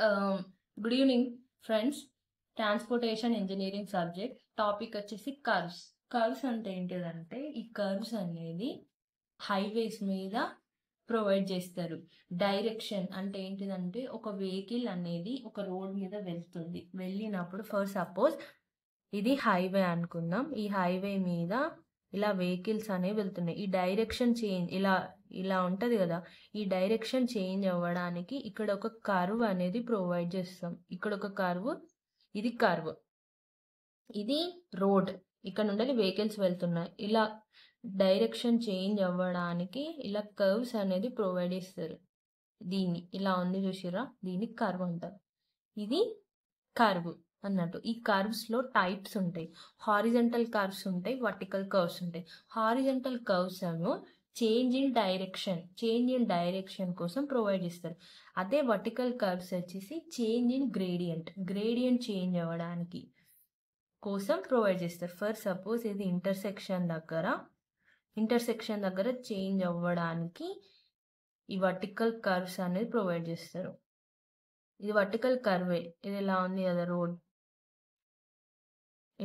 Um, Good evening, friends. Transportation engineering subject topic వచ్చేసి curves. Curves అంటే ఏంటిదంటే ఈ కర్వ్స్ అనేది హైవేస్ మీద ప్రొవైడ్ చేస్తారు. డైరెక్షన్ అంటే ఏంటిదంటే ఒక వెహికల్ అనేది ఒక రోడ్ మీద వెళ్తుంది. వెళ్ళినప్పుడు ఫర్ సపోజ్ ఇది హైవే అనుకుందాం. ఈ హైవే మీద ఇలా వెహికల్స్ అనేవి వెళ్తున్నాయి. ఈ డైరెక్షన్ చేంజ్ ఇలా ఉంటుంది కదా. ఈ డైరెక్షన్ చేంజ్ అవ్వడానికి ఇక్కడ ఒక కర్వ్ అనేది ప్రొవైడ్ చేస్తాం. ఇక్కడ ఒక కర్వ్, ఇది కర్వ్, ఇది రోడ్. ఇక్కడ నుండి వెహికల్స్ వెళ్తున్నాయి. ఇలా డైరెక్షన్ చేంజ్ అవ్వడానికి ఇలా కర్వ్స్ అనేది ప్రొవైడ్ చేస్తారు. దీన్ని ఇలా ఉంది చూసిరా, దీన్ని కర్వ్ అంటారు. ఇది కర్వ్ అన్నట్టు. ఈ కర్వ్స్లో టైప్స్ ఉంటాయి. హారిజంటల్ కర్వ్స్ ఉంటాయి, వర్టికల్ కర్వ్స్ ఉంటాయి. హారిజంటల్ కర్వ్స్ ఏమో చేంజ్ ఇన్ డైరెక్షన్ కోసం ప్రొవైడ్ చేస్తారు. అదే వర్టికల్ కర్వ్స్ వచ్చేసి చేంజ్ ఇన్ గ్రేడియంట్ చేంజ్ అవ్వడానికి కోసం ప్రొవైడ్ చేస్తారు. ఫర్ సపోజ్ ఇది ఇంటర్సెక్షన్ దగ్గర చేంజ్ అవ్వడానికి ఈ వర్టికల్ కర్వ్స్ అనేది ప్రొవైడ్ చేస్తారు. ఇది వర్టికల్ కర్వే. ఇది ఇలా ఉంది కదా రోడ్,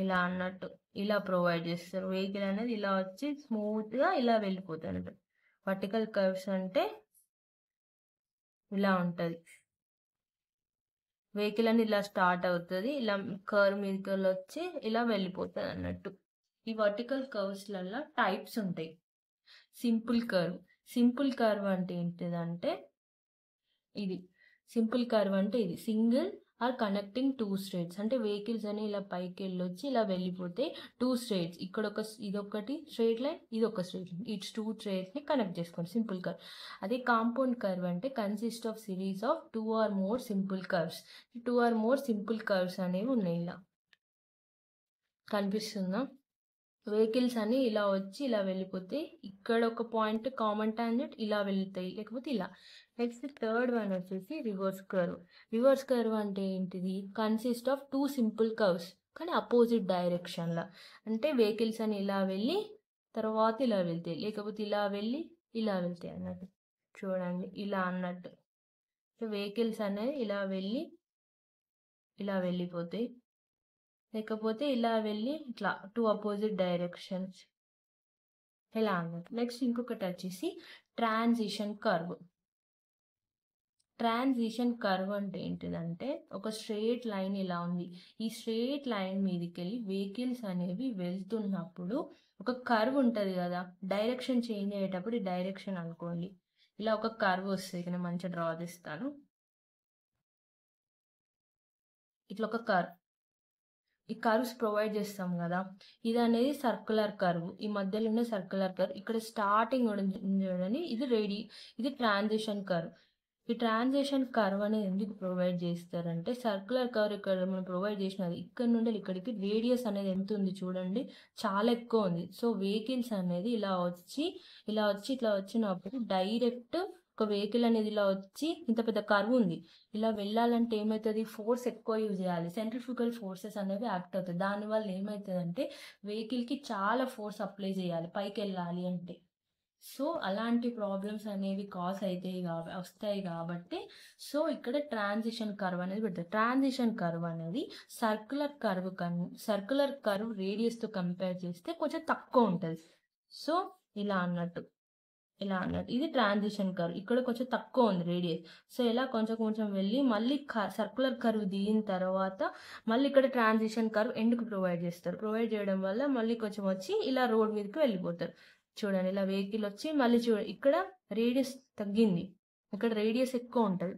ఇలా అన్నట్టు ఇలా ప్రొవైడ్ చేస్తారు. వెహికల్ అనేది ఇలా వచ్చి స్మూత్గా ఇలా వెళ్ళిపోతుంది. వర్టికల్ కర్వ్స్ అంటే ఇలా ఉంటుంది. వెహికల్ అనేది ఇలా స్టార్ట్ అవుతుంది, ఇలా కర్వ్ మీదకి వచ్చి ఇలా వెళ్ళిపోతుంది అన్నట్టు. ఈ వర్టికల్ కర్వ్స్లలో టైప్స్ ఉంటాయి. సింపుల్ కర్వ్ అంటే ఏంటిదంటే ఇది single or connecting two Straits. అంటే వెహికల్స్ అని ఇలా పైకి వెళ్ళొచ్చి ఇలా వెళ్ళిపోతే టూ స్ట్రేట్స్, ఇక్కడ ఇదొకటి స్ట్రేట్ లైన్, ఇది ఒక స్ట్రేట్ లైన్, ఈ టూ స్ట్రేట్స్ని కనెక్ట్ చేసుకోండి, సింపుల్ కర్వ్. అదే కాంపౌండ్ కర్వ్ అంటే consist of series of 2 or more simple curves. 2 or more simple curves అనేవి ఉన్నాయి. ఇలా కనిపిస్తుందా? వెహికల్స్ అని ఇలా వచ్చి ఇలా వెళ్ళిపోతే ఇక్కడ ఒక పాయింట్ కామన్ టాంజెంట్ ఇలా వెళ్తాయి, లేకపోతే ఇలా. నెక్స్ట్ థర్డ్ వన్ వచ్చేసి రివర్స్ కర్వ్ అంటే ఏంటిది? కన్సిస్ట్ ఆఫ్ 2 సింపుల్ కర్వ్స్ కానీ అపోజిట్ డైరెక్షన్లో. అంటే వెహికల్స్ అని ఇలా వెళ్ళి తర్వాత ఇలా వెళ్తాయి, లేకపోతే ఇలా వెళ్ళి ఇలా వెళ్తాయి అన్నట్టు. చూడండి ఇలా అన్నట్టు. వెహికల్స్ అనేది ఇలా వెళ్ళి ఇలా వెళ్ళిపోతాయి, లేకపోతే ఇలా వెళ్ళి ఇట్లా 2 అపోజిట్ డైరెక్షన్స్ ఇలా అన్నట్టు. నెక్స్ట్ ఇంకొకటి వచ్చేసి ట్రాన్సిషన్ కర్వ్ అంటే ఏంటిదంటే ఒక స్ట్రేట్ లైన్ ఇలా ఉంది. ఈ స్ట్రేట్ లైన్ మీదకి వెళ్ళి వెహికల్స్ అనేవి వెళ్తున్నప్పుడు ఒక కర్వ్ ఉంటుంది కదా, డైరెక్షన్ చేంజ్ అయ్యేటప్పుడు ఈ డైరెక్షన్ అనుకోండి, ఇలా ఒక కర్వ్ వస్తుంది. ఇక్కడ మంచిగా డ్రా చేస్తాను. ఇట్లా ఒక కర్వ్, ఈ కర్వ్స్ ప్రొవైడ్ చేస్తాం కదా. ఇది అనేది సర్కులర్ కర్వ్, ఈ మధ్యలో ఉన్న సర్కులర్ కర్వ్. ఇక్కడ స్టార్టింగ్ చూడండి, ఇది ట్రాన్సిషన్ కర్వ్. ఈ ట్రాన్సిషన్ కర్వ్ అనేది ఎందుకు ప్రొవైడ్ చేస్తారంటే సర్కులర్ కర్వ్ ఇక్కడ మనం ప్రొవైడ్ చేసినది ఇక్కడ నుండి ఇక్కడికి రేడియస్ అనేది ఎంత ఉంది చూడండి, చాలా ఎక్కువ ఉంది. సో వెహికల్స్ అనేది ఇలా వచ్చి ఇట్లా వచ్చినప్పుడు డైరెక్ట్ ఒక వెహికల్ అనేది ఇలా వచ్చి ఇంత పెద్ద కర్వ్ ఉంది, ఇలా వెళ్ళాలంటే ఏమవుతుంది? ఫోర్స్ ఎక్కువ యూజ్ చేయాలి. సెంట్రిఫ్యూగల్ ఫోర్సెస్ అనేవి యాక్ట్ అవుతాయి. దానివల్ల ఏమవుతుందంటే వెహికల్కి చాలా ఫోర్స్ అప్లై చేయాలి పైకి వెళ్ళాలి అంటే. సో అలాంటి ప్రాబ్లమ్స్ అనేవి వస్తాయి కాబట్టి సో ఇక్కడ ట్రాన్సిషన్ కర్వ్ అనేది పెడతారు. ట్రాన్సిషన్ కర్వ్ అనేది సర్కులర్ కర్వ్ రేడియస్తో కంపేర్ చేస్తే కొంచెం తక్కువ ఉంటుంది. సో ఇలా అన్నట్టు ఇది ట్రాన్సిషన్ కర్వ్. ఇక్కడ కొంచెం తక్కువ ఉంది రేడియస్. సో ఇలా కొంచెం వెళ్ళి మళ్ళీ సర్కులర్ కర్వ్ దిగిన తర్వాత మళ్ళీ ఇక్కడ ట్రాన్సిషన్ కర్వ్ ఎండ్కు ప్రొవైడ్ చేయడం వల్ల మళ్ళీ కొంచెం వచ్చి ఇలా రోడ్ మీదకి వెళ్ళిపోతారు. చూడండి ఇలా వెహికల్ వచ్చి మళ్ళీ చూడండి ఇక్కడ రేడియస్ తగ్గింది, ఇక్కడ రేడియస్ ఎక్కువ ఉంటుంది.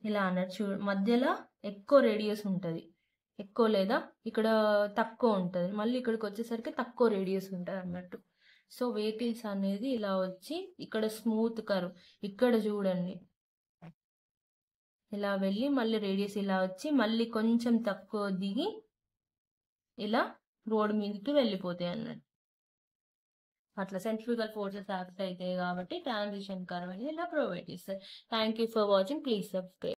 ఇలా అన్నట్టు మధ్యలో ఎక్కువ రేడియస్ ఉంటుంది, ఎక్కువ లేదా ఇక్కడ తక్కువ ఉంటుంది, మళ్ళీ ఇక్కడికి వచ్చేసరికి తక్కువ రేడియస్ ఉంటుంది అన్నట్టు. సో వెహికల్స్ అనేది ఇలా వచ్చి ఇక్కడ స్మూత్ కర్వ్, ఇక్కడ చూడండి ఇలా వెళ్ళి మళ్ళీ రేడియస్ ఇలా వచ్చి మళ్ళీ కొంచెం తక్కువ దిగి ఇలా రోడ్ మీదకి వెళ్ళిపోతాయి అన్నట్టు. అట్లా సెంట్రిఫ్యూగల్ ఫోర్సెస్ యాక్ట్ అవుతాయి కాబట్టి ట్రాన్సిషన్ కర్వ్ అనేది ఇలా ప్రొవైడ్ చేస్తారు. Thank you for watching. Please subscribe.